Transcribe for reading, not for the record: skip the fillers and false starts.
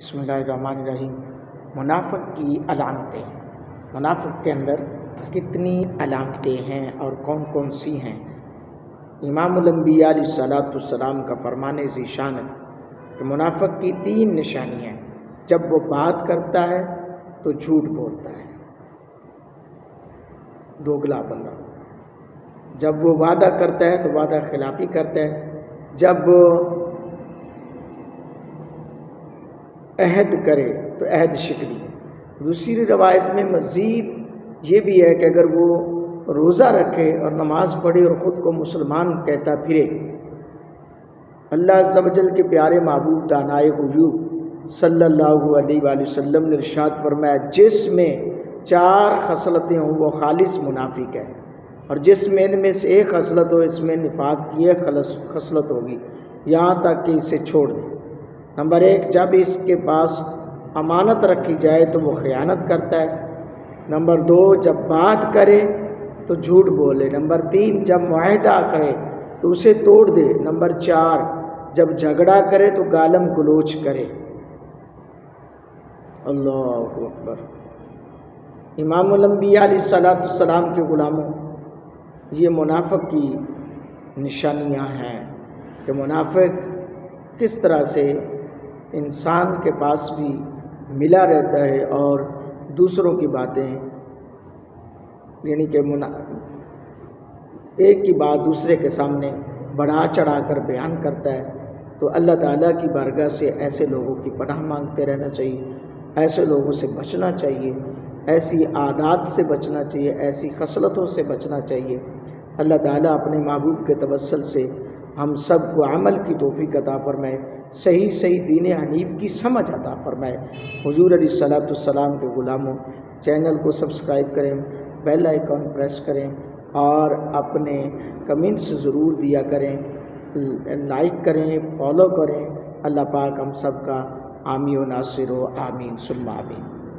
بسم اللہ الرحمن الرحیم۔ منافق کی علامتیں، منافق کے اندر کتنی علامتیں ہیں اور کون کون سی ہیں؟ امام الانبیاء علیہ السلام کا فرمان ذیشان ہے کہ منافق کی 3 نشانیاں ہیں۔ جب وہ بات کرتا ہے تو جھوٹ بولتا ہے، دوگلا بندہ۔ جب وہ وعدہ کرتا ہے تو وعدہ خلافی کرتا ہے، جب عہد کرے تو عہد شکنی۔ دوسری روایت میں مزید یہ بھی ہے کہ اگر وہ روزہ رکھے اور نماز پڑھے اور خود کو مسلمان کہتا پھرے، اللہ عز و جل کے پیارے محبوب دانائے غیوب صلی اللہ علیہ وآلہ وسلم نے ارشاد فرمایا جس میں 4 خصلتیں ہوں وہ خالص منافق ہے، اور جس میں ان میں سے ایک خصلت ہو اس میں نفاق کی ایک خصلت ہوگی یہاں تک کہ اسے چھوڑ دے۔ نمبر 1، جب اس کے پاس امانت رکھی جائے تو وہ خیانت کرتا ہے۔ نمبر 2، جب بات کرے تو جھوٹ بولے۔ نمبر 3، جب معاہدہ کرے تو اسے توڑ دے۔ نمبر 4، جب جھگڑا کرے تو گالم گلوچ کرے۔ اللہ اکبر۔ امام الانبیاء علیہ السلام کے غلاموں، یہ منافق کی نشانیاں ہیں کہ منافق کس طرح سے انسان کے پاس بھی ملا رہتا ہے اور دوسروں کی باتیں یعنی کہ ایک کی بات دوسرے کے سامنے بڑھا چڑھا کر بیان کرتا ہے۔ تو اللہ تعالیٰ کی بارگاہ سے ایسے لوگوں کی پناہ مانگتے رہنا چاہیے، ایسے لوگوں سے بچنا چاہیے، ایسی عادات سے بچنا چاہیے، ایسی خصلتوں سے بچنا چاہیے۔ اللہ تعالیٰ اپنے محبوب کے توسل سے ہم سب کو عمل کی توفیق عطا فرمائے، صحیح دین حنیف کی سمجھ عطا فرمائے۔ حضور علیہ السلام کے غلاموں، چینل کو سبسکرائب کریں، بیل آئیکن پریس کریں اور اپنے کمنٹس ضرور دیا کریں، لائک کریں، فالو کریں۔ اللہ پاک ہم سب کا حامی و ناصر ہو، آمین ثم آمین۔